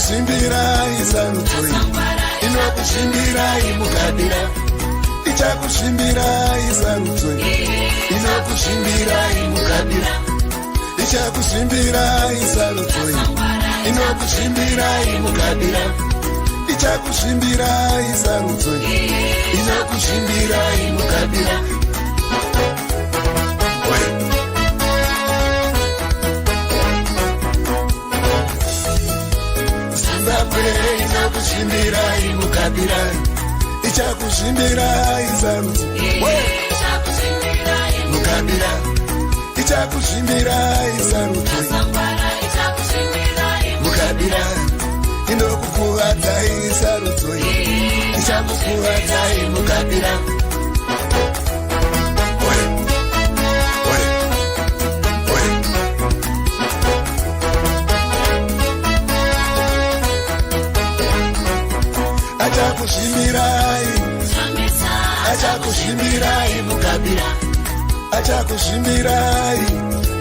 ichakushimbirai sarudzoi inokushimbirai mukadira ichakushimbirai sarudzoi inokushimbirai mukadira ichakushimbirai sarudzoi inokushimbirai mukadira ichakushimbirai sarudzoi inokushimbirai mukadira inokushimbirai mukadira ichakushimbirai sarudzoi mukadira ichakushimbirai sarudzoi mukadira inokukuvadzai sarudzoi ichakukuvadzai mukadira achakushimbirai achakushimbirai mukadira achakushimbirai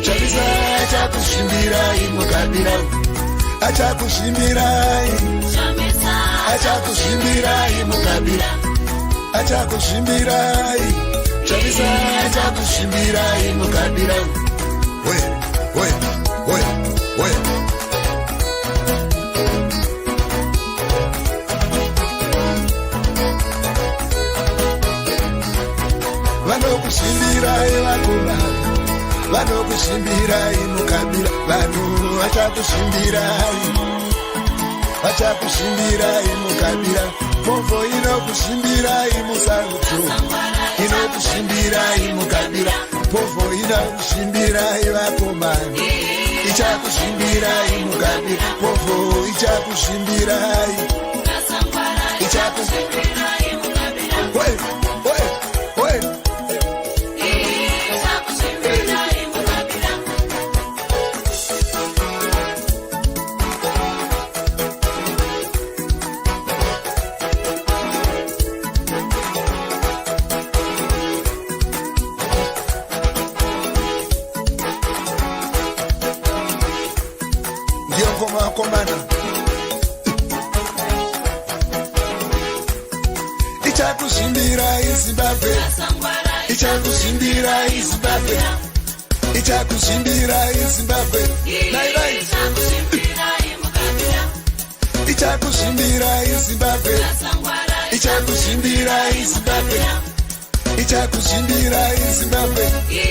chavisa achakushimbirai mukadira achakushimbirai achakushimbirai mukadira achakushimbirai chavisa achakushimbirai mukadira we vanokushimbirai vakoma vanokushimbirai mukadira vanhu vachakushimbirai mukadira mombo inokushimbirai musarudzo inokushimbirai mukadira pombo inokushimbirai vakomani ichakushimbirai mukadira pombo ichakushimbirai ichakushimbirai Zimbabwe ichakushimbirai Zimbabwe ichakushimbirai Zimbabwe ichakushimbirai Zimbabwe ichakushimbirai Zimbabwe ichakushimbirai Zimbabwe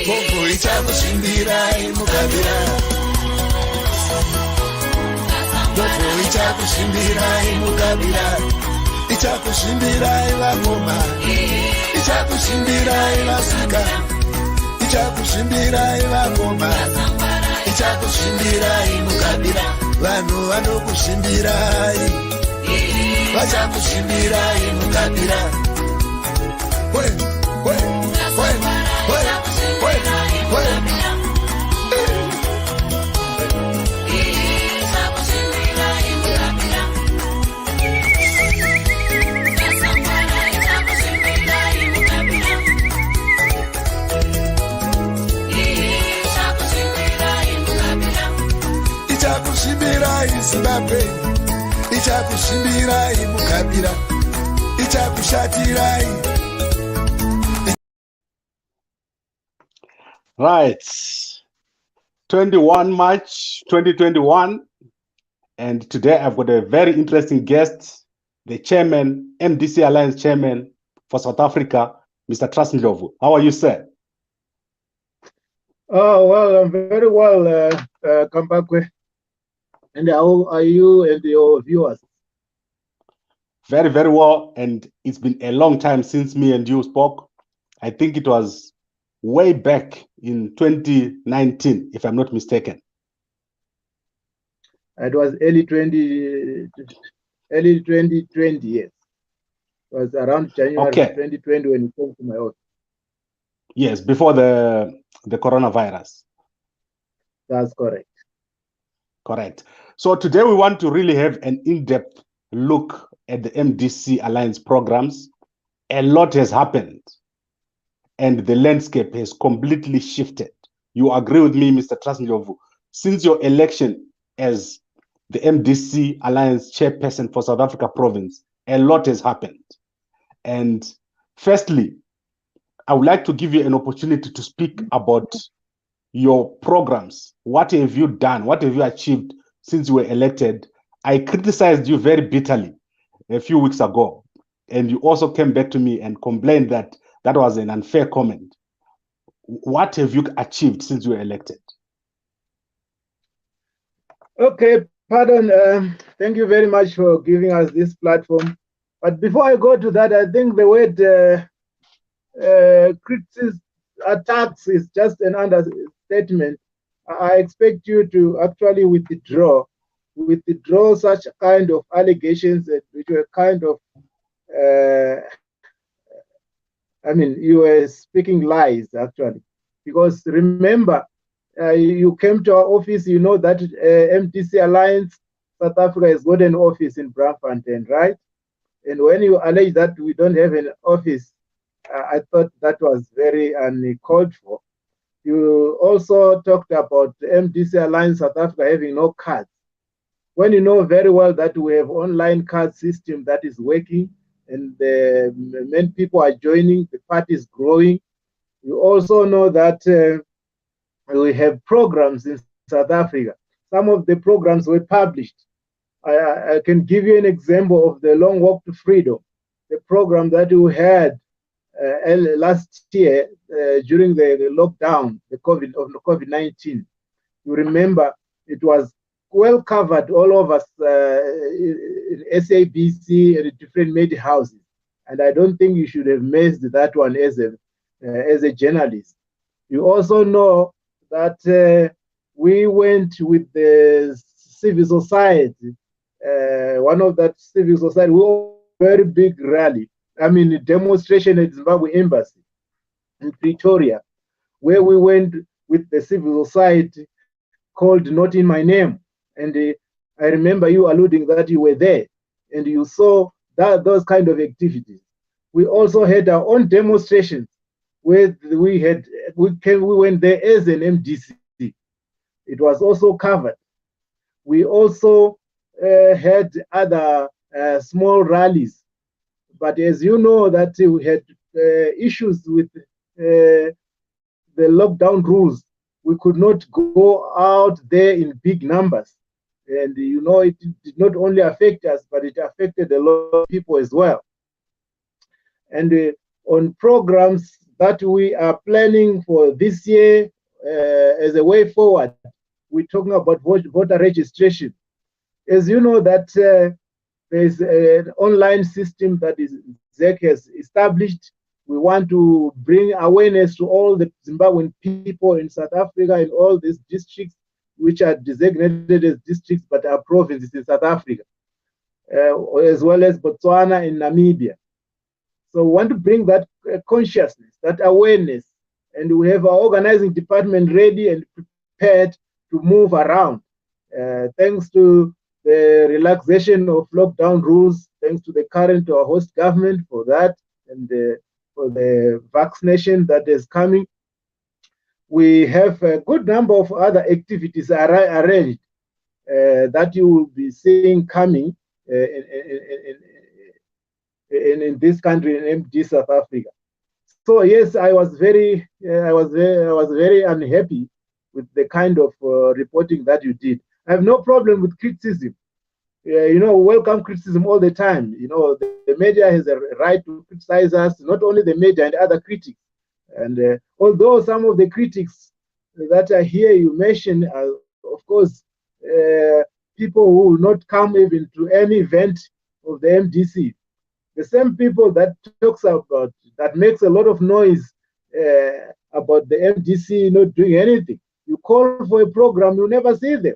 mombo ichakushimbirai mukadira mombo ichakushimbirai mukadira ichakushimbirai vakoma ichakushimbirai vasika ichakushimbirai vakoma ichakushimbirai mukadira vanhu vanokushimbirai vachakushimbirai mukadira ichakushimbirai Zimbabwe ichakushimbirai mukabira ichakushatirai. Right, 21 March 2021, and today I've got a very interesting guest, the chairman, MDC Alliance chairman for South Africa, Mr. Trasndlovu. How are you, sir? Oh, well, I'm very well, Kambakwe. And how are you and your viewers? Very, very well. And it's been a long time since me and you spoke. I think it was way back in 2019, if I'm not mistaken. It was early 2020, yes. It was around January 2020 when you came to my office. Yes, before the coronavirus. That's correct. Correct. So today we want to really have an in-depth look at the MDC Alliance programs. A lot has happened and the landscape has completely shifted. You agree with me, Mr. Trasndlovu? Since your election as the MDC Alliance chairperson for South Africa province, a lot has happened. And firstly, I would like to give you an opportunity to speak about your programs. What have you done? What have you achieved since you were elected? I criticized you very bitterly a few weeks ago, and you also came back to me and complained that that was an unfair comment. What have you achieved since you were elected? Okay, pardon. Thank you very much for giving us this platform. But before I go to that, I think the word criticism, attacks is just an understatement. I expect you to actually withdraw such kind of allegations which were kind of, I mean, you were speaking lies actually. Because remember, you came to our office, you know that MDC Alliance South Africa has got an office in Braamfontein, right? And when you allege that we don't have an office, I thought that was very uncalled for. You also talked about the MDC Alliance South Africa having no cards. When you know very well that we have online card system that is working and the many people are joining, the party is growing. You also know that we have programs in South Africa. Some of the programs were published. I can give you an example of the Long Walk to Freedom, the program that we had last year during the lockdown, the COVID-19. You remember it was well covered all of us in SABC and different media houses, and I don't think you should have missed that one as a journalist. You also know that we went with the civil society. One of that civil society, we were very big rally. I mean, a demonstration at Zimbabwe Embassy in Pretoria, where we went with the civil society called Not in My Name. And I remember you alluding that you were there and you saw those kind of activities. We also had our own demonstrations where we went there as an MDC. It was also covered. We also had other small rallies. But as you know, that we had issues with the lockdown rules. We could not go out there in big numbers. And you know, it did not only affect us, but it affected a lot of people as well. And on programs that we are planning for this year as a way forward, we're talking about voter registration. As you know that there's an online system that ZEC has established. We want to bring awareness to all the Zimbabwean people in South Africa in all these districts, which are designated as districts but are provinces in South Africa, as well as Botswana and Namibia. So we want to bring that consciousness, that awareness, and we have our organizing department ready and prepared to move around. Thanks to the relaxation of lockdown rules, thanks to the current or host government for that, and for the vaccination that is coming. We have a good number of other activities arranged that you will be seeing coming in this country, in MD South Africa. So yes, I was very unhappy with the kind of reporting that you did. I have no problem with criticism. You know, welcome criticism all the time. You know, the media has a right to criticize us, not only the media and other critics. And although some of the critics that are here you mentioned are, of course, people who will not come even to any event of the MDC. The same people that talks about, that makes a lot of noise about the MDC not doing anything. You call for a program, you never see them.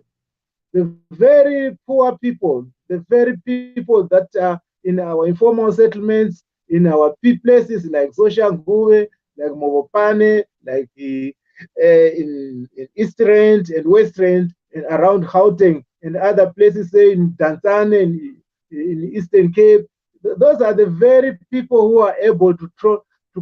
The very poor people, the very people that are in our informal settlements, in our places like Soshanguve, like Mobopane, like in East Rand and West Rand, and around Gauteng and other places, say in Tanzania and in Eastern Cape. Those are the very people who are able to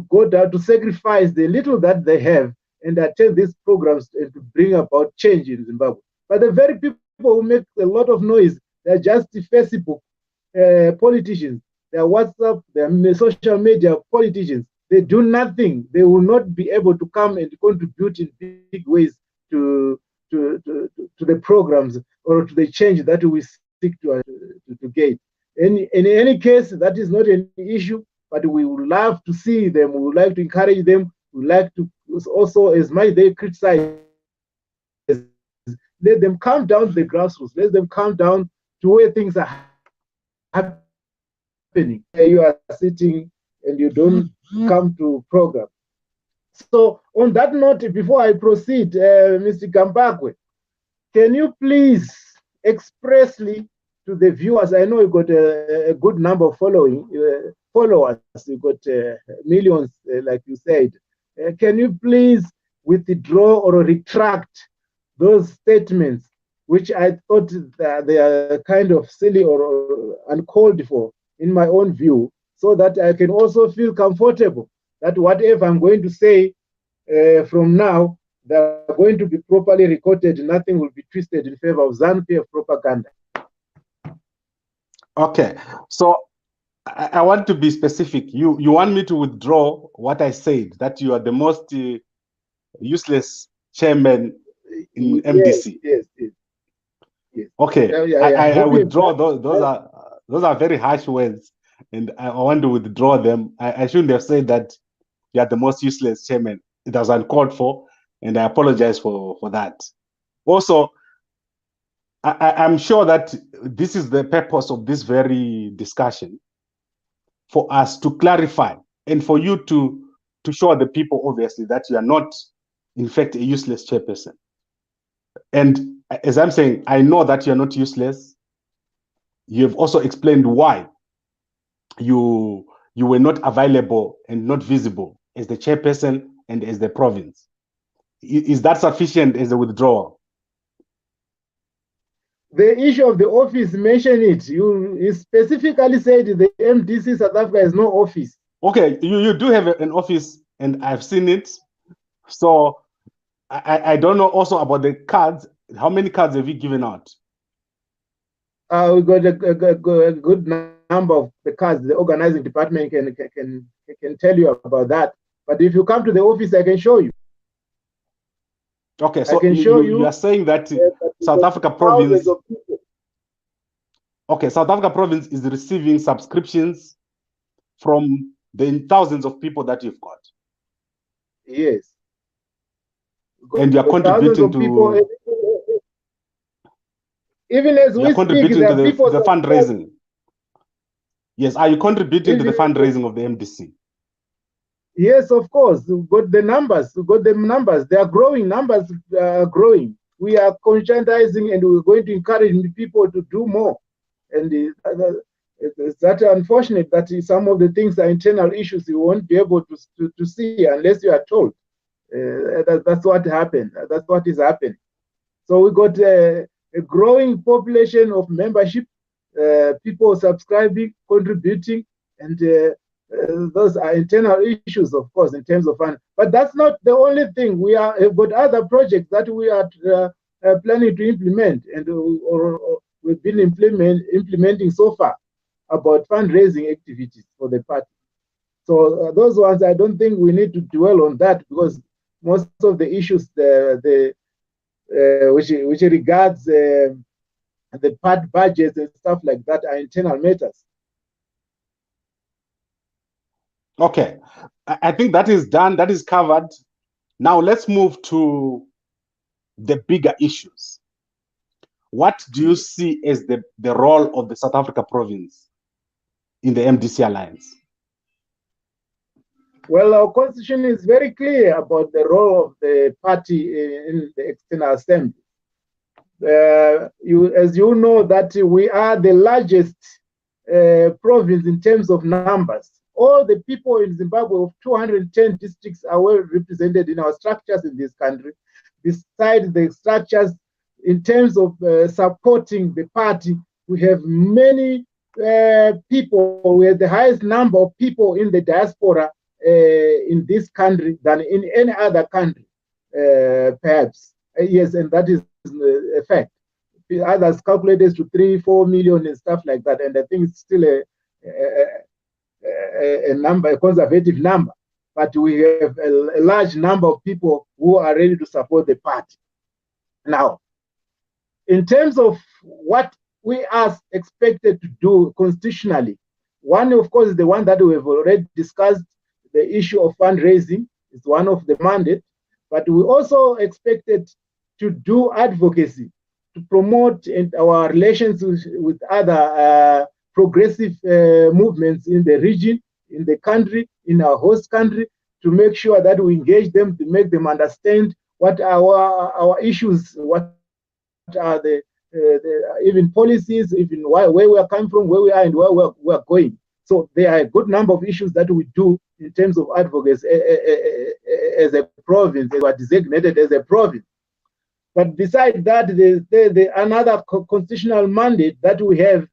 go down, to sacrifice the little that they have and attend these programs and to bring about change in Zimbabwe. But the very people who make a lot of noise, they're just Facebook politicians, they're WhatsApp, they're social media politicians. They do nothing. They will not be able to come and contribute in big ways to the programs or to the change that we seek to get. In any case, that is not an issue, but we would love to see them. We would like to encourage them. We would like to also, as much they criticize, let them come down to the grassroots. Let them come down to where things are happening. You are sitting and you don't come to program. So on that note, before I proceed, Mr. Gambagwe, can you please expressly to the viewers, I know you got a good number of followers, you got millions, like you said. Can you please withdraw or retract those statements, which I thought that they are kind of silly or uncalled for, in my own view, so that I can also feel comfortable that whatever I'm going to say from now, they're going to be properly recorded. Nothing will be twisted in favor of ZANU-PF propaganda. Okay, so I want to be specific. You want me to withdraw what I said, that you are the most useless chairman in MDC? Yes. Okay, Yeah. I withdraw those. Those are very harsh words, and I want to withdraw them. I shouldn't have said that you are the most useless chairman. It was uncalled for, and I apologize for that. Also, I'm sure that this is the purpose of this very discussion, for us to clarify and for you to show the people, obviously, that you are not, in fact, a useless chairperson. And as I'm saying, I know that you're not useless. You have also explained why you were not available and not visible as the chairperson and as the province. Is that sufficient as a withdrawal? The issue of the office, mention it. You specifically said the MDC South Africa has no office. Okay, you do have an office, and I've seen it. So I don't know also about the cards. How many cards have you given out? We got a good number of the cards. The organizing department can tell you about that. But if you come to the office, I can show you. Okay, so you are saying that South Africa province. Okay, South Africa province is receiving subscriptions from the thousands of people that you've got. Yes. And you are contributing to. Even as we speak, to the fundraising. Yes, are you contributing to the fundraising of the MDC? Yes, of course. We've got the numbers. We've got the numbers. They are growing. Numbers are growing. We are conscientizing, and we're going to encourage people to do more. And it's that unfortunate that some of the things are internal issues you won't be able to see unless you are told. That's what happened. That's what is happening. So we got a growing population of membership, people subscribing, contributing, and those are internal issues, of course, in terms of fund. But that's not the only thing. We have got other projects that we are planning to implement, and or we've been implementing so far about fundraising activities for the party. So those ones, I don't think we need to dwell on that, because most of the issues which regards the party budgets and stuff like that are internal matters. Okay, I think that is done, that is covered. Now let's move to the bigger issues. What do you see as the role of the South Africa province in the MDC alliance? Well, our constitution is very clear about the role of the party in the external assembly. As you know, that we are the largest province in terms of numbers. All the people in Zimbabwe of 210 districts are well represented in our structures in this country. Besides the structures, in terms of supporting the party, we have many people. We have the highest number of people in the diaspora in this country than in any other country, perhaps. Yes, and that is a fact. others calculated to 3-4 million and stuff like that. And I think it's still a number, a conservative number. But we have a large number of people who are ready to support the party. Now, in terms of what we are expected to do constitutionally, one, of course, is the one that we have already discussed, the issue of fundraising is one of the mandates, but we also expected to do advocacy, to promote our relations with other progressive movements in the region, in the country, in our host country, to make sure that we engage them, to make them understand what are our issues, what are the even policies, even where we are coming from, where we are, and where we are going. So there are a good number of issues that we do in terms of advocacy as a province. They were designated as a province. But besides that, another constitutional mandate that we have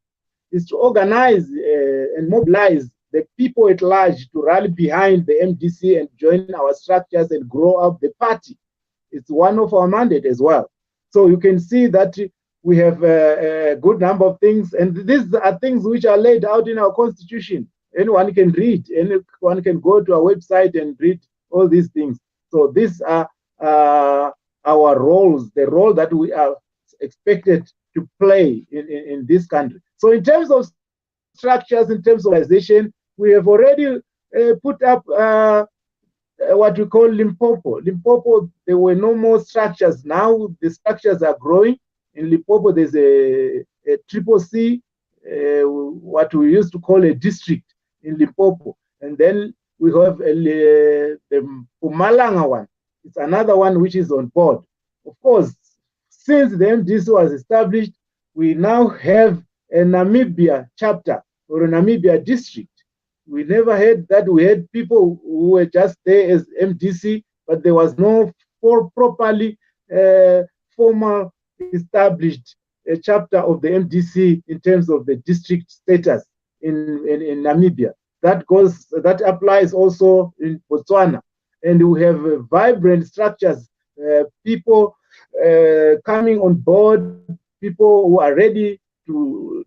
is to organize and mobilize the people at large to rally behind the MDC and join our structures and grow up the party. It's one of our mandates as well. So you can see that we have a good number of things, and these are things which are laid out in our constitution. Anyone can read, anyone can go to our website and read all these things. So these are our roles, the role that we are expected to play in this country. So in terms of structures, in terms of organization, we have already put up what we call Limpopo. Limpopo, there were no more structures. Now the structures are growing. In Limpopo, there's a triple C, what we used to call a district in Limpopo. And then we have the Mpumalanga one. It's another one which is on board. Of course, since the MDC was established, we now have a Namibia chapter or a Namibia district. We never had that. We had people who were just there as MDC, but there was no properly formal established a chapter of the MDC in terms of the district status in Namibia. That applies also in Botswana. And we have vibrant structures, people coming on board, people who are ready to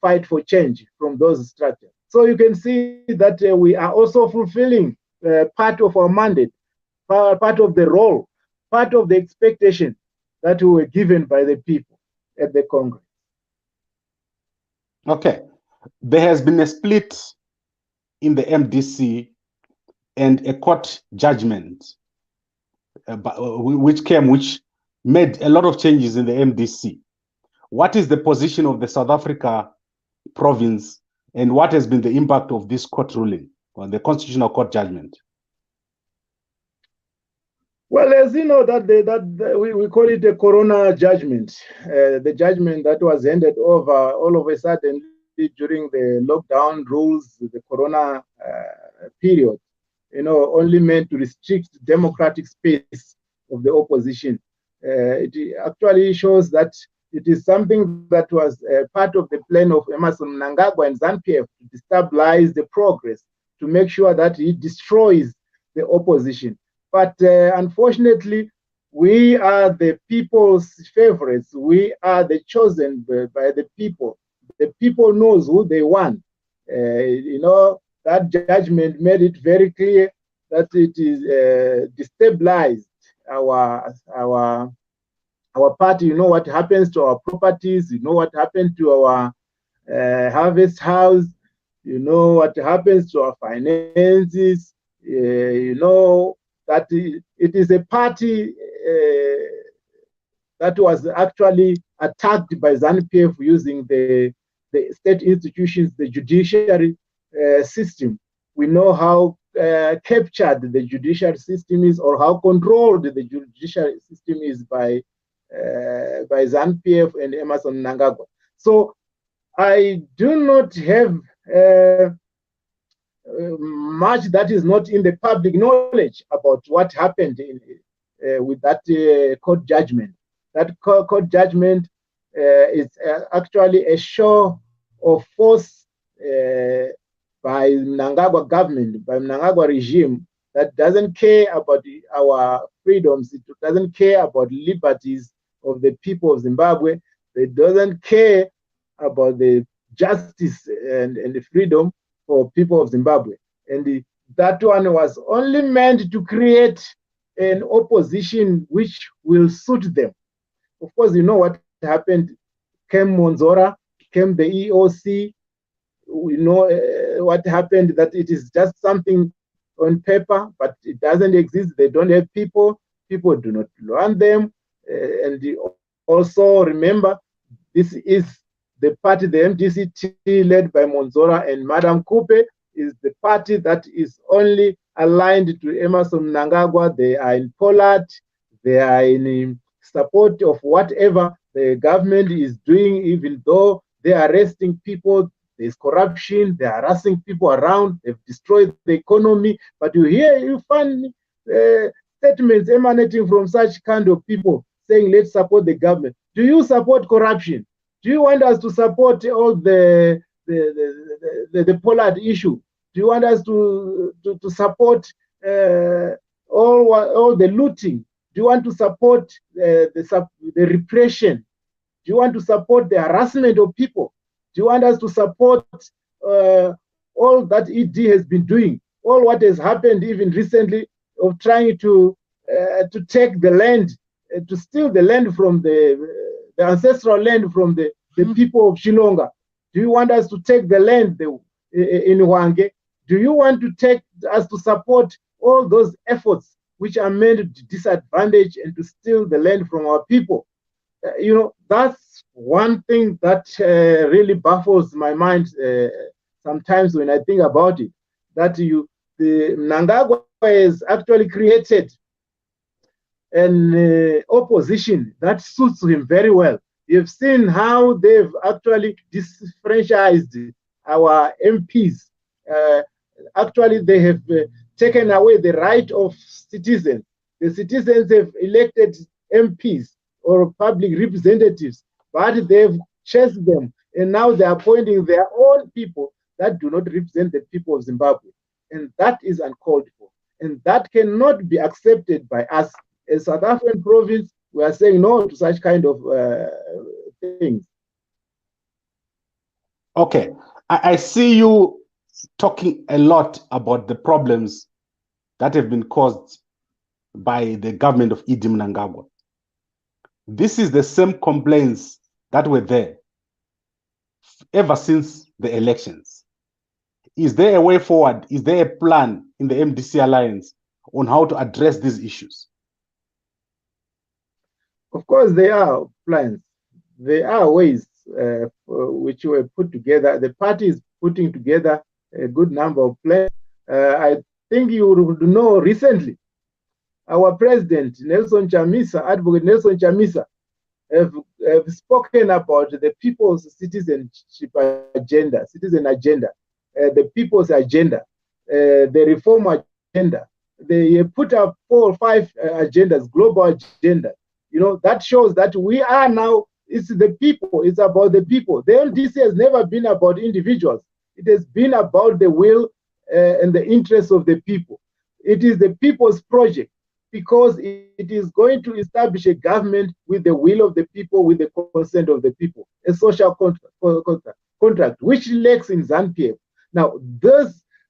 fight for change from those structures. So you can see that we are also fulfilling part of our mandate, part of the role, part of the expectation that we were given by the people at the Congress. Okay. There has been a split in the MDC and a court judgment which made a lot of changes in the MDC. What is the position of the South Africa province, and what has been the impact of this court ruling on the Constitutional Court judgment? Well, as you know, we call it a corona judgment, the judgment that was handed over all of a sudden during the lockdown rules, the corona period, only meant to restrict democratic space of the opposition. It actually shows that it is something that was part of the plan of Emmerson Mnangagwa and ZANU-PF to destabilize the progress, to make sure that he destroys the opposition. But unfortunately, we are the people's favorites. We are the chosen by the people. The people knows who they want. That judgment made it very clear that it is destabilized our party. You know what happens to our properties. You know what happened to our harvest house. You know what happens to our finances. That it is a party that was actually attacked by ZANU-PF using the state institutions, the judiciary system. We know how captured the judiciary system is, or how controlled the judiciary system is by ZANU-PF and Emmerson Mnangagwa. So I do not have much that is not in the public knowledge about what happened with that court judgment. That court judgment is actually a show of force by Mnangagwa government, by Mnangagwa regime, that doesn't care about our freedoms, it doesn't care about liberties of the people of Zimbabwe, They doesn't care about the justice and the freedom for people of Zimbabwe. And that one was only meant to create an opposition which will suit them. Of course, you know what happened. Came Monzora, came the EOC. We know what happened, that it is just something on paper, but it doesn't exist. They don't have people. People do not want them. And also remember, this is the party, the MDC led by Monzora and Madam Kupe, is the party that is only aligned to Emerson Mnangagwa. They are in Poland. They are in support of whatever the government is doing, even though they are arresting people. There's corruption. They're harassing people around. They've destroyed the economy. But you find statements emanating from such kind of people saying, let's support the government. Do you support corruption? Do you want us to support all the Pollard issue? Do you want us to support all the looting? Do you want to support the repression? Do you want to support the harassment of people? Do you want us to support all that ED has been doing? All what has happened even recently of trying to take the land, to steal the land from the ancestral land from the people of Shillonga? Do you want us to take the land in Hwange? Do you want to take us to support all those efforts which are meant to disadvantage and to steal the land from our people? That's one thing that really baffles my mind sometimes when I think about it. That the Mnangagwa has actually created an opposition that suits him very well. You've seen how they've actually disfranchised our MPs. Actually, they have taken away the right of citizens. The citizens have elected MPs or public representatives, but they've chased them, and now they're appointing their own people that do not represent the people of Zimbabwe. And that is uncalled for. And that cannot be accepted by us. As South African province, we are saying no to such kind of things. Okay. I see you talking a lot about the problems that have been caused by the government of Idi Mnangagwa. This is the same complaints that were there ever since the elections. Is there a way forward? Is there a plan in the MDC alliance on how to address these issues? Of course, there are plans. There are ways which were put together. The party is putting together a good number of plans. I think you would know recently, our president, Nelson Chamisa, Advocate Nelson Chamisa, have spoken about the people's citizenship agenda, citizen agenda, the people's agenda, the reform agenda. They put up 4 or 5 agendas, global agenda. That shows that we are now, it's the people, it's about the people. The MDC has never been about individuals. It has been about the will and the interests of the people. It is the people's project because it is going to establish a government with the will of the people, with the consent of the people, a social contract which lacks in ZANU-PF. Now,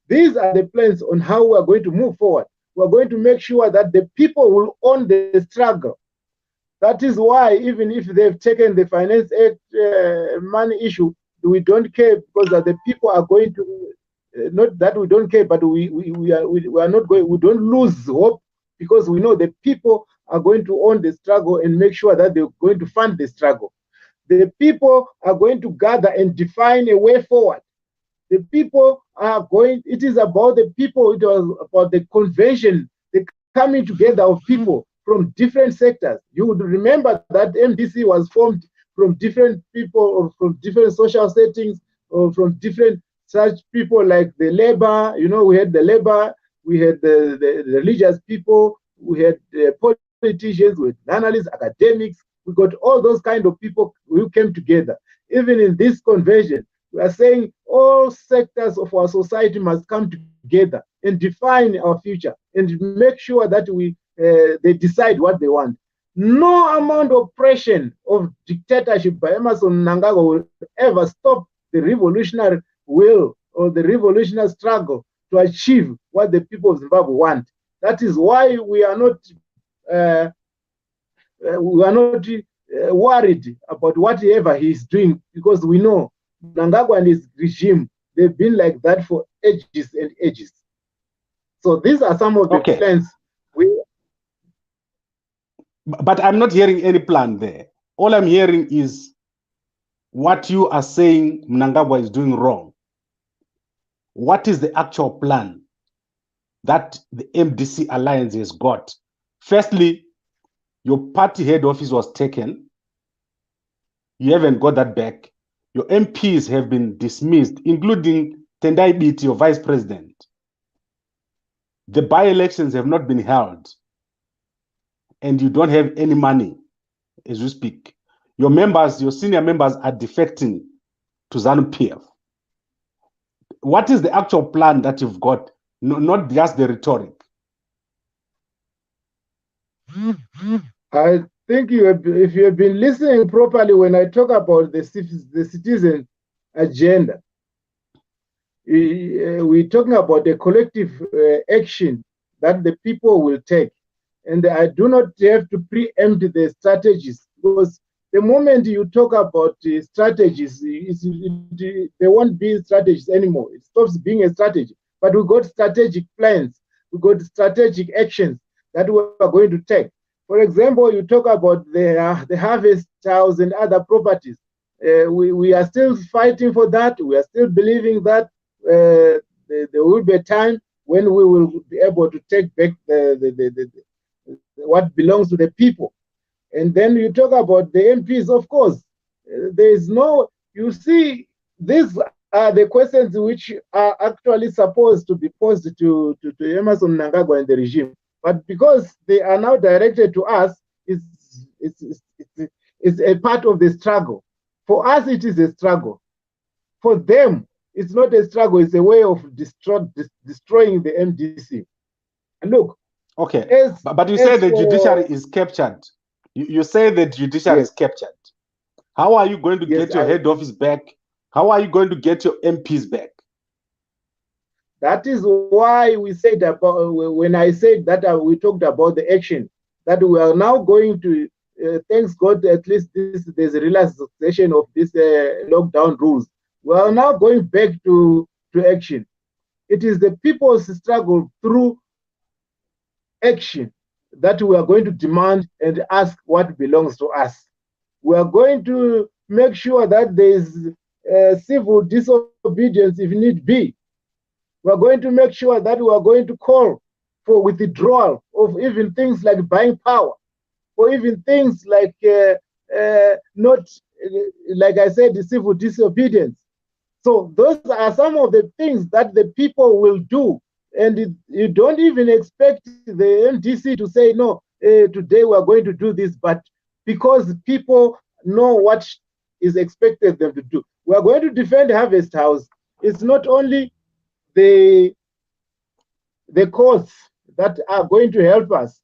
these are the plans on how we are going to move forward. We are going to make sure that the people will own the struggle. That is why, even if they've taken the Finance Act money issue, we don't care, because the people are going to, not that we don't care, but we are not going, we don't lose hope, because we know the people are going to own the struggle and make sure that they're going to fund the struggle. The people are going to gather and define a way forward. The people are going, it is about the people, it was about the convention, the coming together of people from different sectors. You would remember that MDC was formed from different people, or from different social settings, or from different such people like the labor. We had the labor, we had the religious people, we had politicians, we had analysts, academics. We got all those kind of people who came together. Even in this convention, we are saying all sectors of our society must come together and define our future and make sure that they decide what they want. No amount of oppression of dictatorship by Emerson Mnangagwa will ever stop the revolutionary will or the revolutionary struggle to achieve what the people of Zimbabwe want. That is why we are not worried about whatever he is doing, because we know Mnangagwa and his regime, they've been like that for ages and ages. So these are some of the plans. But I'm not hearing any plan there. All I'm hearing is what you are saying Mnangagwa is doing wrong. What is the actual plan that the MDC alliance has got? Firstly, your party head office was taken. You haven't got that back. Your MPs have been dismissed, including Tendai Biti, your vice president. The by-elections have not been held. And you don't have any money as we speak. Your members, your senior members are defecting to ZANU-PF. What is the actual plan that you've got? No, not just the rhetoric. I think if you have been listening properly when I talk about the citizen agenda, we're talking about a collective action that the people will take. And I do not have to preempt the strategies, because the moment you talk about strategies, there won't be strategies anymore. It stops being a strategy. But we got strategic plans. We got strategic actions that we are going to take. For example, you talk about the harvest house and other properties. We are still fighting for that. We are still believing that there will be a time when we will be able to take back what belongs to the people. And then you talk about the MPs, of course. There is no, you see, these are the questions which are actually supposed to be posed to Emerson Mnangagwa and the regime. But because they are now directed to us, it's a part of the struggle. For us, it is a struggle. For them, it's not a struggle, it's a way of destroying the MDC. And look. Okay, but you say the judiciary is captured. You say the judiciary is captured. How are you going to get your head office back? How are you going to get your MPs back? That is why we said about, when I said that we talked about the action, that we are now going to, thanks God, at least there's a relaxation of this lockdown rules. We are now going back to action. It is the people's struggle through action that we are going to demand and ask what belongs to us. We are going to make sure that there is civil disobedience if need be. We are going to make sure that we are going to call for withdrawal of even things like buying power, or even things like not, like I said, the civil disobedience. So those are some of the things that the people will do. And you don't even expect the MDC to say, no, today we are going to do this, but because people know what is expected them to do. We are going to defend Harvest House. It's not only the courts that are going to help us.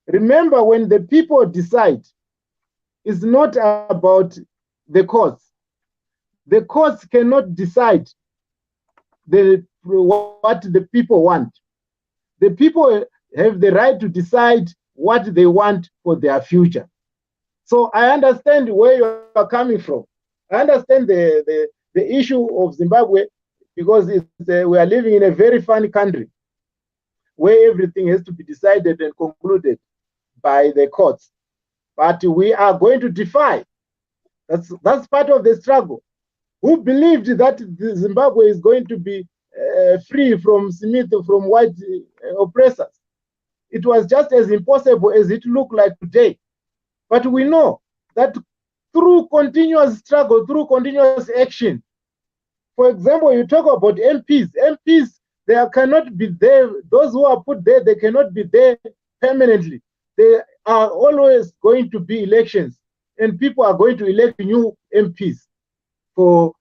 Remember, when the people decide, it's not about the courts. The courts cannot decide what the people want. The people have the right to decide what they want for their future. So I understand where you are coming from. I understand the issue of Zimbabwe, because we are living in a very funny country where everything has to be decided and concluded by the courts. But we are going to defy. That's part of the struggle. Who believed that Zimbabwe is going to be free from from white oppressors? It was just as impossible as it looked like today. But we know that through continuous struggle, through continuous action, for example, you talk about MPs. MPs, they cannot be there. Those who are put there, they cannot be there permanently. There are always going to be elections, and people are going to elect new MPs. So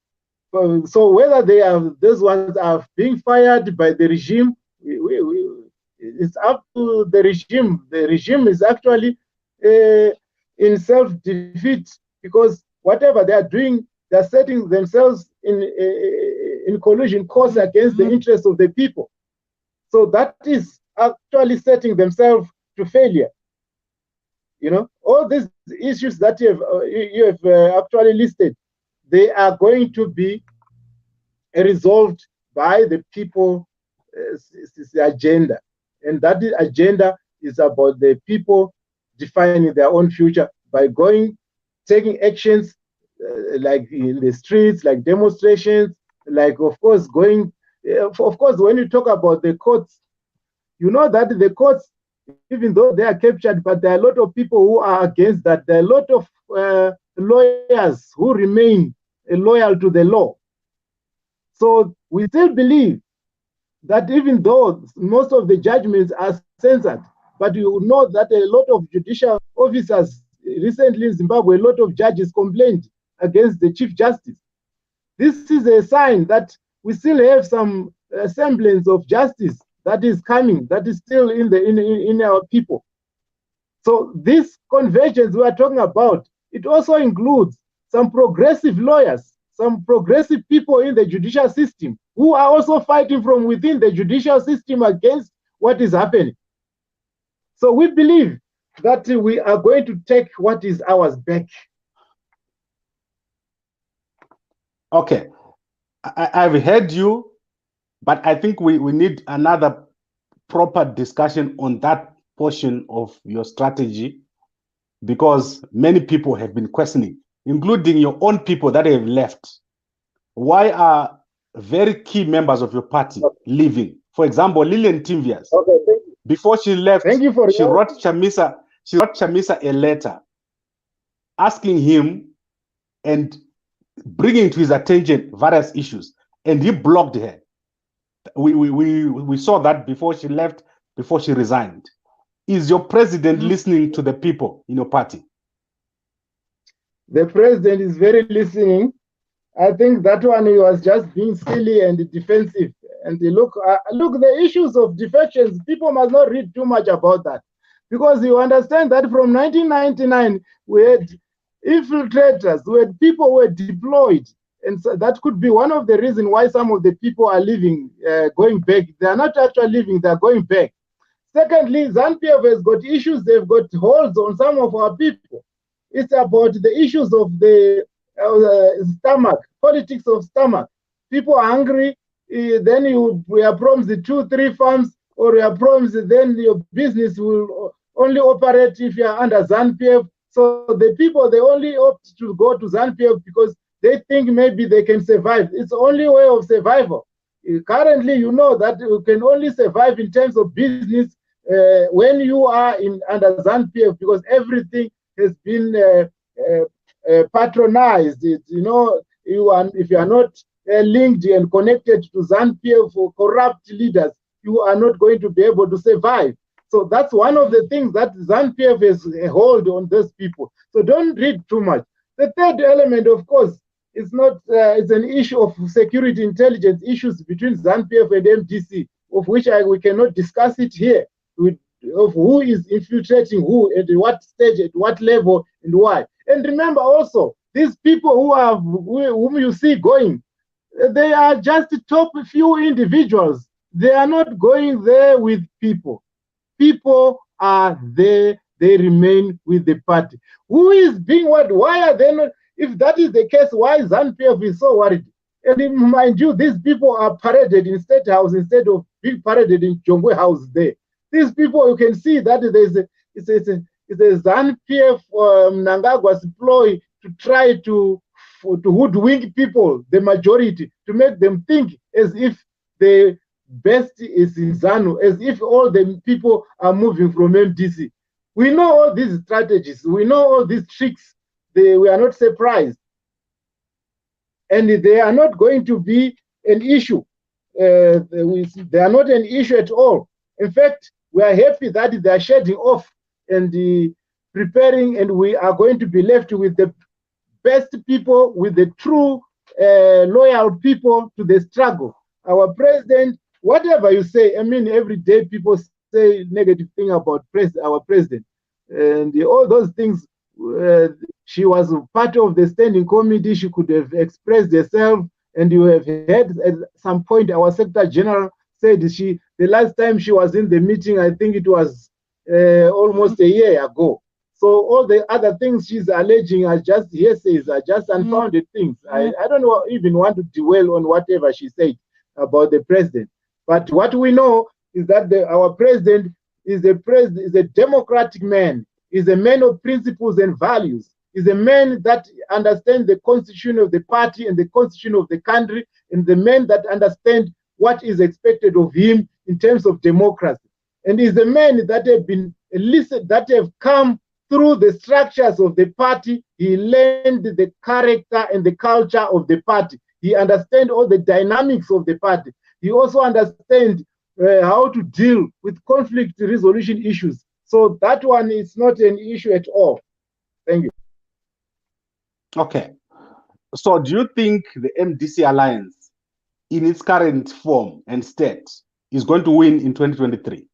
whether those ones are being fired by the regime, it's up to the regime. The regime is actually in self-defeat, because whatever they are doing, they are setting themselves in collusion course against the interests of the people. So that is actually setting themselves to failure. You know, all these issues that you have actually listed, they are going to be resolved by the people agenda, and that agenda is about the people defining their own future by taking actions like in the streets, like demonstrations, like of course when you talk about the courts, you know that the courts, even though they are captured, but there are a lot of people who are against that. There are a lot of lawyers who remain loyal to the law. So we still believe that even though most of the judgments are censored, but you know that a lot of judicial officers recently in Zimbabwe, a lot of judges complained against the Chief Justice. This is a sign that we still have some semblance of justice that is coming, that is still in our people. So this convergence we are talking about, it also includes some progressive lawyers, some progressive people in the judicial system who are also fighting from within the judicial system against what is happening. So we believe that we are going to take what is ours back. Okay, I've heard you, but I think we need another proper discussion on that portion of your strategy, because many people have been questioning, including your own people that have left. Why are very key members of your party leaving? For example, Lillian Timvias. Okay, thank you. Before she left, Thank you for she wrote Chamisa a letter asking him and bringing to his attention various issues, and he blocked her. We saw that before she left, before she resigned. Is your president listening to the people in your party? The president is very listening. I think that one he was just being silly and defensive. And look, the issues of defections, people must not read too much about that, because you understand that from 1999 we had infiltrators, we had people who were deployed, and so that could be one of the reasons why some of the people are leaving, going back. They are not actually leaving; they are going back. Secondly, ZANU-PF has got issues; they've got holds on some of our people. It's about the issues of the stomach, politics of stomach. People are hungry, then we are promised 2-3 farms, or we are promised then your business will only operate if you are under ZANU-PF. So the people, they only opt to go to ZANU-PF because they think maybe they can survive. It's the only way of survival. Currently, you know that you can only survive in terms of business when you are under ZANU-PF, because everything has been patronized. You know, if you are not linked and connected to ZANU-PF or corrupt leaders, you are not going to be able to survive. So that's one of the things that ZANU-PF has a hold on those people. So don't read too much. The third element, of course, is not. It's an issue of security intelligence issues between ZANU-PF and MDC, of which we cannot discuss it here. Of who is infiltrating who, at what stage, at what level, and why. And remember also, these people whom you see going, they are just top few individuals. They are not going there with people. People are there, they remain with the party. Who is being what? Why are they not? If that is the case, why ZANU-PF is so worried? And mind you, these people are paraded in State House instead of being paraded in Jongwe House there. These people, you can see that it's a ZANU-PF Mnangagwa's ploy to try to hoodwink people, the majority, to make them think as if the best is in ZANU, as if all the people are moving from MDC. We know all these strategies. We know all these tricks. We are not surprised. And they are not going to be an issue. They are not an issue at all. In fact, we are happy that they are shedding off and preparing, and we are going to be left with the best people, with the true loyal people to the struggle. Our president, whatever you say, I mean, every day people say negative thing about our president. and all those things. She was part of the standing committee. She could have expressed herself, and you have heard at some point our Secretary General said the last time she was in the meeting, I think it was almost a year ago. So all the other things she's alleging are just hearsays, are just unfounded things. I don't even want to dwell on whatever she said about the president. But what we know is that our president is a democratic man, is a man of principles and values, is a man that understands the constitution of the party and the constitution of the country, and the man that understands what is expected of him in terms of democracy. And is a man that have been listened, that have come through the structures of the party. He learned the character and the culture of the party. He understands all the dynamics of the party. He also understands how to deal with conflict resolution issues. So that one is not an issue at all. Thank you. Okay. So do you think the MDC alliance, in its current form and state, is going to win in 2023?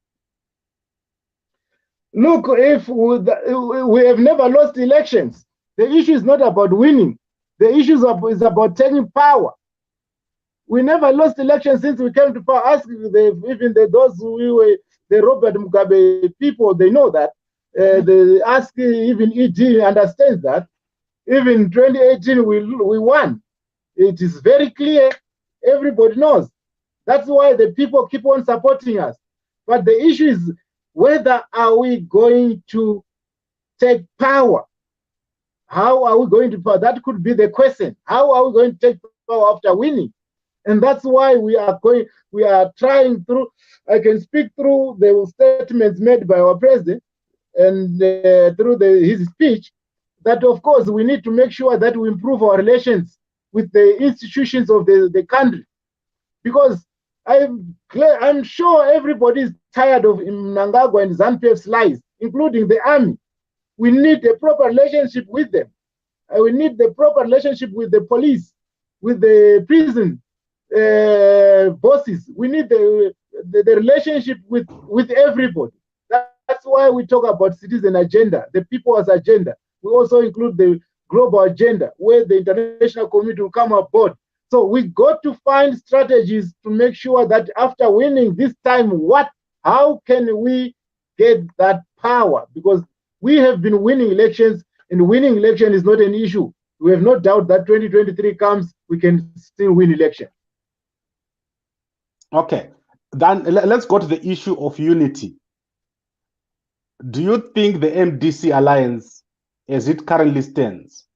Look, if we have never lost elections, the issue is not about winning. The issue is about taking power. We never lost elections since we came to power. Ask those who were the Robert Mugabe people, they know that. They ask even ED understands that. Even 2018, we won. It is very clear. Everybody knows. That's why the people keep on supporting us. But the issue is, whether are we going to take power? How are we going to power? That could be the question. How are we going to take power after winning? And that's why we are trying through, I can speak through the statements made by our president and through his speech, that of course we need to make sure that we improve our relations with the institutions of the country. Because I'm sure everybody is tired of Mnangagwa and ZANU-PF's lies, including the army. We need a proper relationship with them. We need the proper relationship with the police, with the prison bosses. We need the relationship with everybody. That's why we talk about citizen agenda, the people's agenda. We also include the global agenda, where the international community will come aboard. So we got to find strategies to make sure that after winning this time, how can we get that power? Because we have been winning elections, and winning election is not an issue. We have no doubt that 2023 comes, we can still win election. Okay, then let's go to the issue of unity. Do you think the MDC alliance, as it currently stands,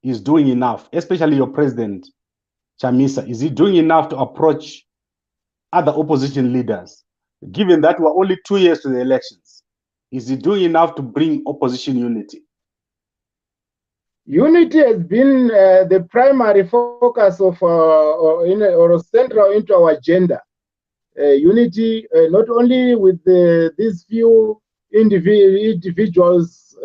is doing enough, especially your president, Chamisa? Is he doing enough to approach other opposition leaders, given that we're only 2 years to the elections? Is he doing enough to bring opposition unity? Unity has been the primary focus of or central into our agenda. Unity not only with these few individuals,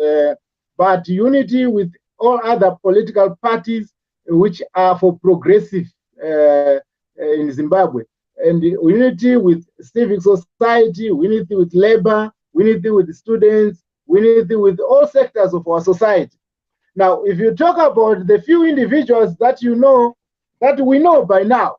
but unity with all other political parties which are for progressive in Zimbabwe, and unity with civic society, unity with labor, unity with students, unity with all sectors of our society. Now, if you talk about the few individuals that you know, that we know by now,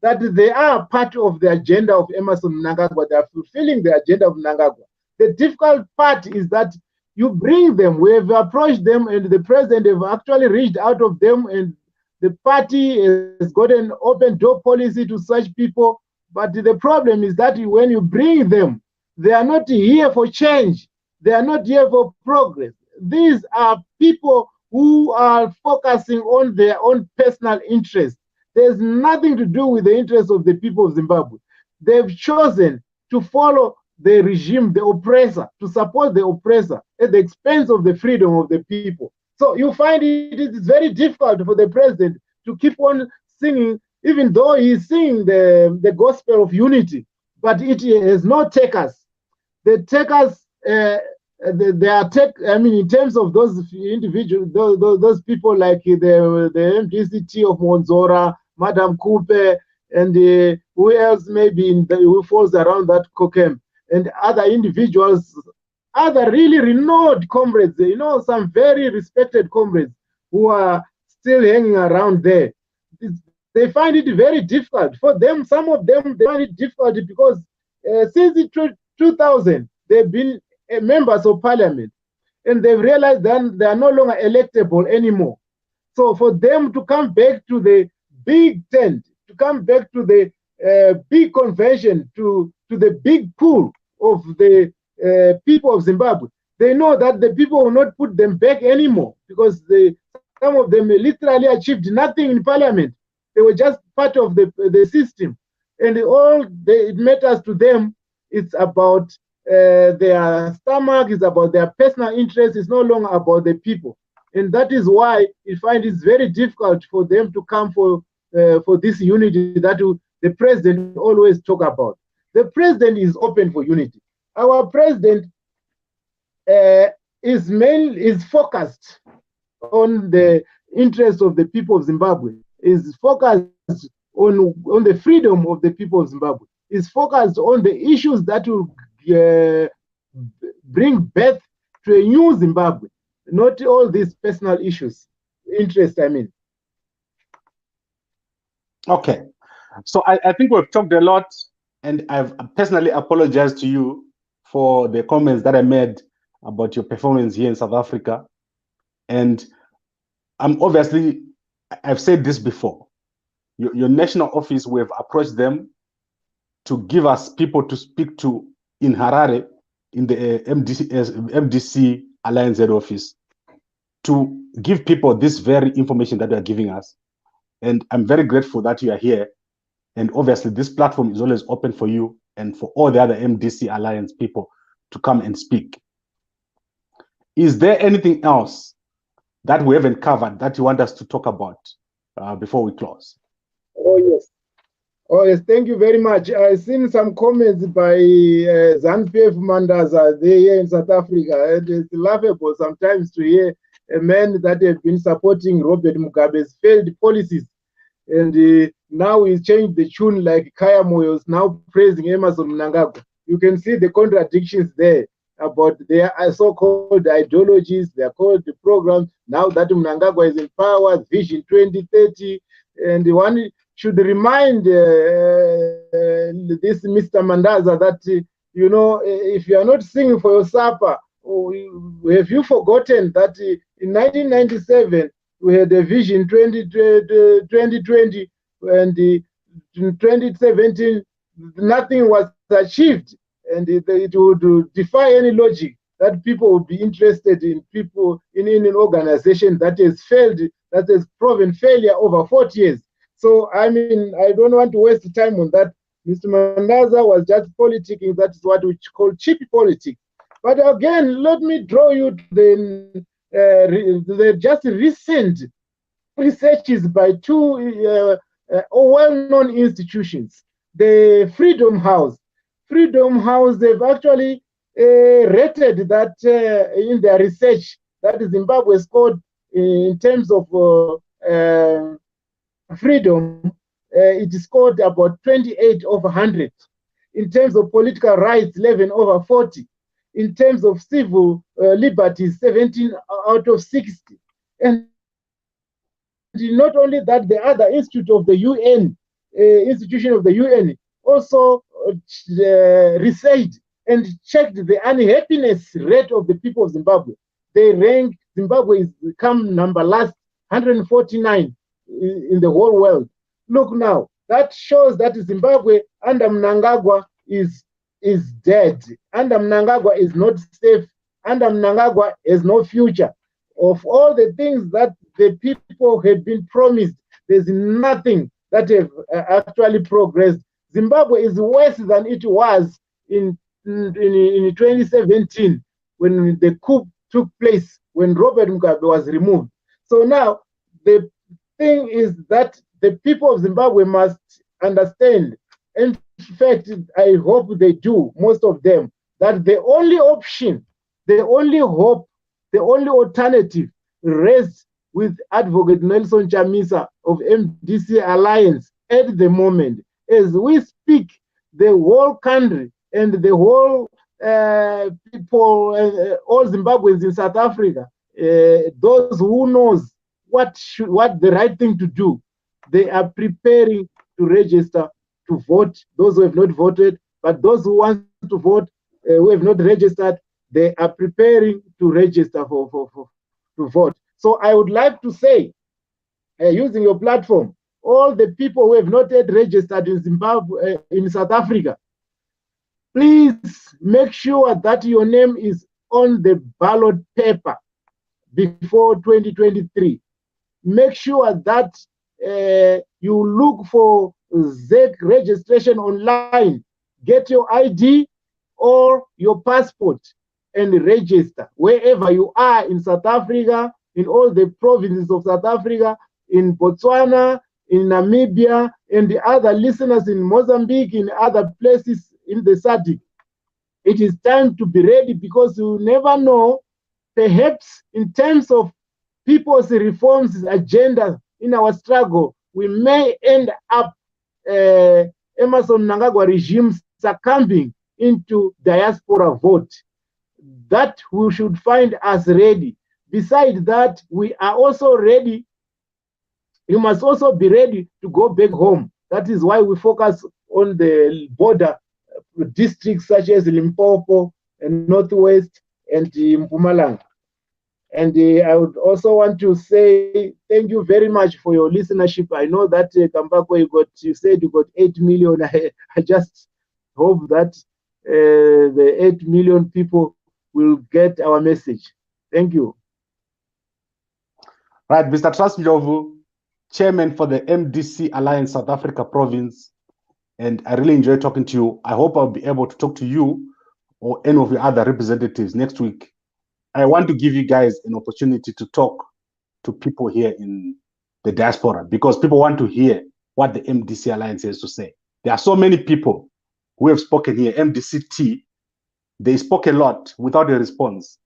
that they are part of the agenda of Emmerson Mnangagwa, they are fulfilling the agenda of Mnangagwa. The difficult part is that you bring them, we have approached them, and the president have actually reached out of them, and the party has got an open door policy to such people. But the problem is that when you bring them, they are not here for change. They are not here for progress. These are people who are focusing on their own personal interests. There's nothing to do with the interests of the people of Zimbabwe. They've chosen to follow the regime, the oppressor, to support the oppressor at the expense of the freedom of the people. So you find it is very difficult for the president to keep on singing, even though he's singing the gospel of unity, but it has no takers. The takers, I mean, in terms of those individuals, those people like the MDC of Monzora, Madam Coupe, and who else maybe who falls around that COCAM, and other individuals other really renowned comrades, you know, some very respected comrades who are still hanging around there. They find it very difficult. For them, some of them, they find it difficult because since 2000, they've been members of parliament, and they've realized that they are no longer electable anymore. So for them to come back to the big tent, to come back to the big convention, to the big pool of the people of Zimbabwe, they know that the people will not put them back anymore, because some of them literally achieved nothing in parliament. They were just part of the system. And all it matters to them, it's about their stomach, it's about their personal interest, it's no longer about the people. And that is why I find it's very difficult for them to come for this unity that the president always talk about. The president is open for unity. Our president is focused on the interests of the people of Zimbabwe, is focused on the freedom of the people of Zimbabwe, is focused on the issues that will bring birth to a new Zimbabwe, not all these personal issues, interest, I mean. Okay, so I think we've talked a lot, and I've personally apologized to you for the comments that I made about your performance here in South Africa. And I've said this before, your national office, we have approached them to give us people to speak to in Harare, in the MDC Alliance head office, to give people this very information that they are giving us. And I'm very grateful that you are here. And obviously this platform is always open for you and for all the other MDC Alliance people to come and speak. Is there anything else that we haven't covered that you want us to talk about before we close? Oh, yes. Oh, yes. Thank you very much. I've seen some comments by Zanpf Mandaza there here in South Africa. It's laughable sometimes to hear a man that has been supporting Robert Mugabe's failed policies. And now he's changed the tune like Kaya Moyo is now praising Emerson Mnangagwa. You can see the contradictions there about their so-called ideologies, they're called the programs. Now that Mnangagwa is in power, Vision 2030, and one should remind this Mr. Mandaza that, you know, if you are not singing for your supper, have you forgotten that in 1997, we had a Vision 2020, and in 2017, nothing was achieved. And it would defy any logic that people would be interested in in an organization that has failed, that has proven failure over 40 years. So, I mean, I don't want to waste time on that. Mr. Mandaza was just politicking. That's what we call cheap politics. But again, let me draw you to the just recent researches by two well-known institutions. The Freedom House, they've actually rated that in their research that Zimbabwe scored in terms of freedom, it scored about 28 over 100. In terms of political rights, 11 over 40. In terms of civil liberties, 17 out of 60. And not only that, the other institution of the UN also researched and checked the unhappiness rate of the people of Zimbabwe. They ranked Zimbabwe is come number last, 149 in the whole world. Look now, that shows that Zimbabwe under Mnangagwa is dead. Under Mnangagwa is not safe. Under Mnangagwa has no future. Of all the things that the people had been promised, there's nothing that have actually progressed. Zimbabwe is worse than it was in 2017 when the coup took place, when Robert Mugabe was removed. So now the thing is that the people of Zimbabwe must understand, in fact, I hope they do, most of them, that the only option, the only hope, the only alternative rests with Advocate Nelson Chamisa of MDC Alliance at the moment. As we speak, the whole country and the whole people, all Zimbabweans in South Africa, those who knows what the right thing to do, they are preparing to register to vote. Those who have not voted, but those who want to vote, who have not registered, they are preparing to register to vote. So I would like to say, using your platform, all the people who have not yet registered in Zimbabwe, in South Africa, please make sure that your name is on the ballot paper before 2023. Make sure that you look for ZEC registration online. Get your ID or your passport and register wherever you are in South Africa, in all the provinces of South Africa, in Botswana, in Namibia, and the other listeners in Mozambique, in other places in the SADC. It is time to be ready, because you never know, perhaps in terms of people's reforms agenda in our struggle, we may end up Emerson Mnangagwa regime succumbing into diaspora vote. That we should find us ready. Besides that, we are also ready. You must also be ready to go back home. That is why we focus on the border districts such as Limpopo and Northwest and Mpumalanga. And I would also want to say thank you very much for your listenership. I know that Kambako, you said you got 8 million. I just hope that the 8 million people will get our message. Thank you. Right, Mr. Trasnjovu, Chairman for the MDC Alliance South Africa Province, and I really enjoy talking to you. I hope I'll be able to talk to you or any of your other representatives next week. I want to give you guys an opportunity to talk to people here in the diaspora, because people want to hear what the MDC Alliance has to say. There are so many people who have spoken here. MDCT, they spoke a lot without a response.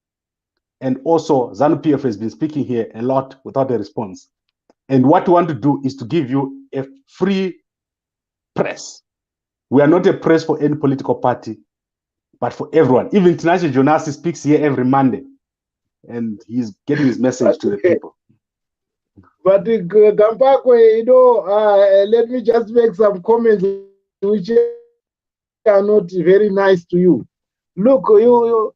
And also ZANU-PF has been speaking here a lot without a response. And what we want to do is to give you a free press. We are not a press for any political party, but for everyone. Even Tinashe Jonasi speaks here every Monday, and he's getting his message to the people. But Gampakwe, let me just make some comments which are not very nice to you. Look, you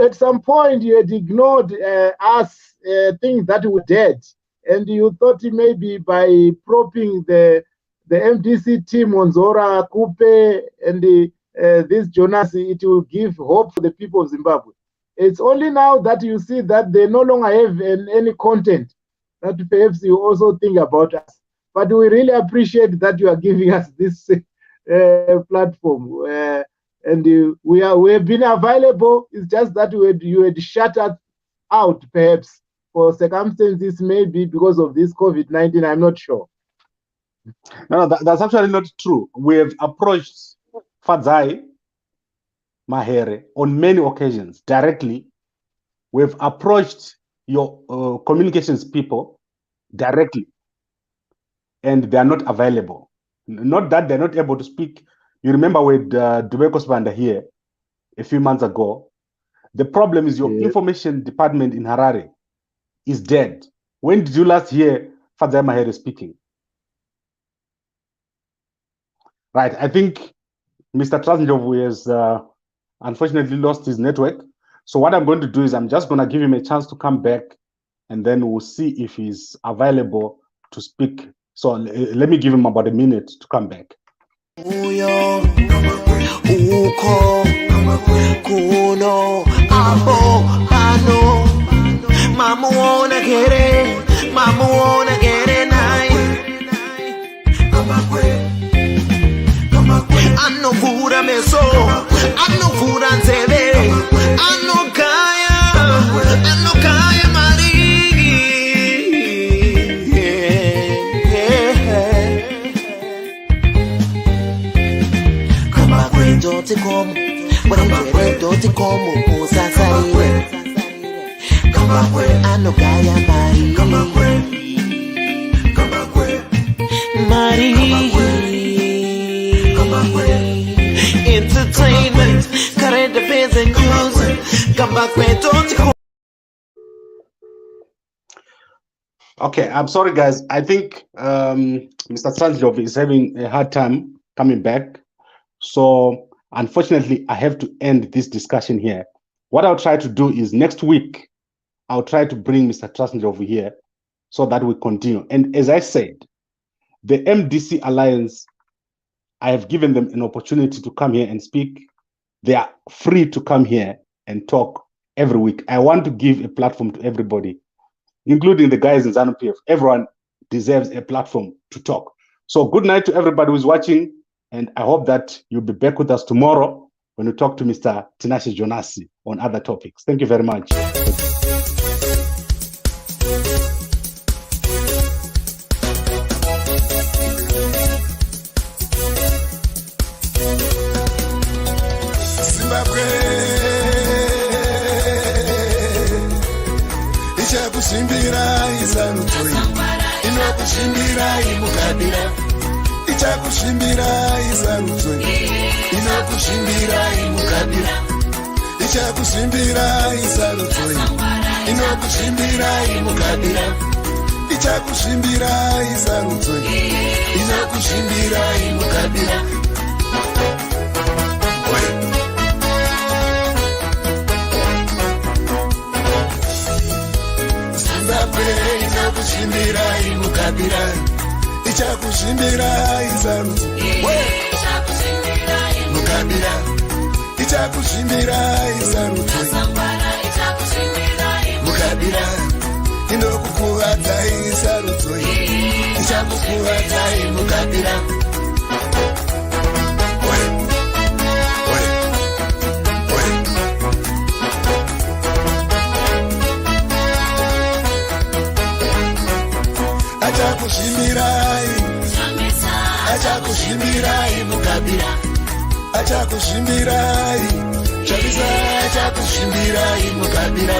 at some point you had ignored us things that we did, and you thought maybe by propping the MDC team on Zora, Kupe, and this Jonas, it will give hope for the people of Zimbabwe. It's only now that you see that they no longer have any content that perhaps you also think about us. But we really appreciate that you are giving us this platform. And we have been available. It's just that you had shut us out, perhaps, for circumstances, maybe because of this COVID-19. I'm not sure. No, that's actually not true. We have approached Fadzai Mahere on many occasions directly. We've approached your communications people directly, and they are not available. Not that they're not able to speak. You remember with Dubeko Sbanda here a few months ago. The problem is your information department in Harare is dead. When did you last hear Fadzai Mahere speaking? Right, I think Mr. Trasnjovu has unfortunately lost his network. So what I'm going to do is I'm just going to give him a chance to come back, and then we'll see if he's available to speak. So let me give him about a minute to come back. Uyo, uko, kuno, abo, ano, mamu wanna get it, nai. Ano pura meso, ano pura nzebe, ano kaya mari. Kama kwe doti komu, wale doti komu usasaire. Kama kwe ano kaya mari. Mari. Entertainment, current affairs. Okay, I'm sorry, guys. I think Mr. Sanjov is having a hard time coming back. So, unfortunately, I have to end this discussion here. What I'll try to do is next week, I'll try to bring Mr. Sanjov here so that we continue. And as I said, the MDC Alliance, I have given them an opportunity to come here and speak. They are free to come here and talk every week. I want to give a platform to everybody, including the guys in ZANU-PF. Everyone deserves a platform to talk. So good night to everybody who's watching, and I hope that you'll be back with us tomorrow when we talk to Mr. Tinashe Jonasi on other topics. Thank you very much. Ichakusimbira izanutoi inokusimbira imukabira ichakusimbira izanutoi inokusimbira imukabira ichakusimbira izanutoi inokusimbira imukabira ichakusimbira izanutoi inokusimbira imukabira ichakusimbira imukabira ichakusimbira izarutso mukabira ichakusimbira izarutso mukabira inokukuwadza izarutso ichakukuwadza mukabira achakusimbirai mukabira achakusimbirai chavisa achakusimbirai mukabira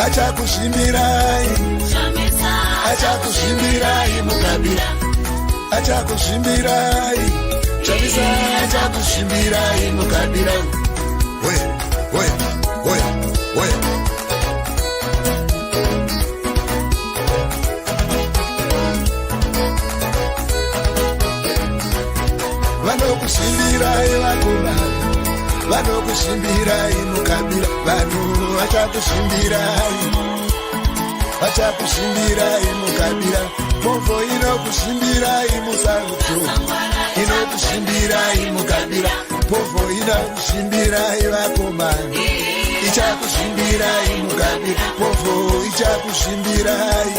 achakusimbirai achakusimbirai mukabira achakusimbirai chavisa achakusimbirai mukabira we vanokusimbirai vakoma vanokusimbirai mukabira vanhu vachakusimbirai mukabira movho inokusimbirai musarudzo inokusimbirai mukabira movho inokusimbirai vakoma ichakusimbirai mukabira movho ichakusimbirai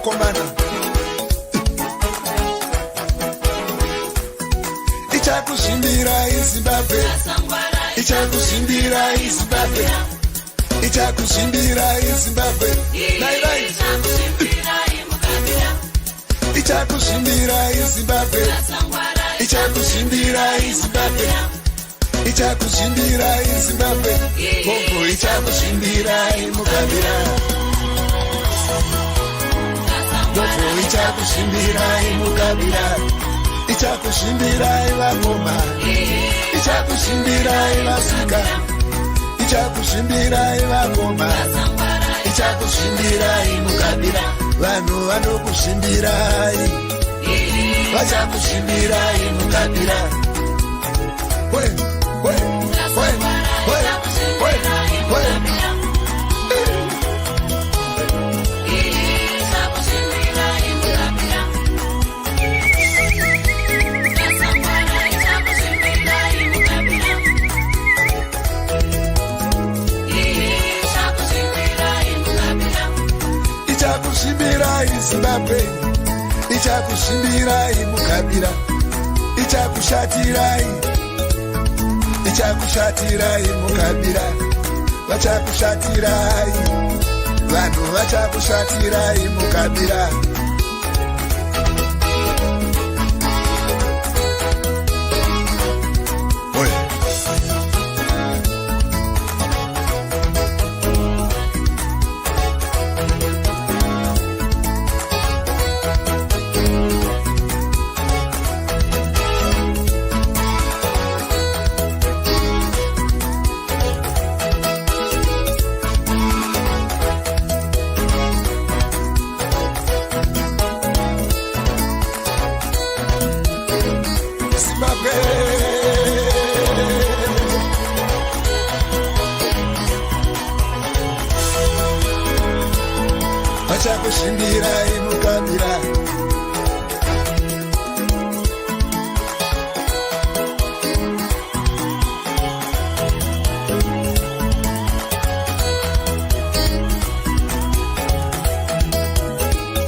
komana ichakusimbirai Zimbabwe ichakusimbirai Zimbabwe ichakusimbirai Zimbabwe nairai ichakusimbirai Zimbabwe ichakusimbirai Zimbabwe ichakusimbirai Zimbabwe Bongo ichakusimbirai mukabira Bongo ichakusimbirai mukabira ichakusimbirai vangoma ichakusimbirai vasika ichakusimbirai vangoma ichakusimbirai mukabira vanhu vanokusimbirai vachakusimbirai mukabira ichakusimbirai Zimbabwe ichakusimbirai mukabira ichakushatirai ichakushatirai mukabira vachakushatirai vanhu vachakushatirai mukabira. Vachakushindirai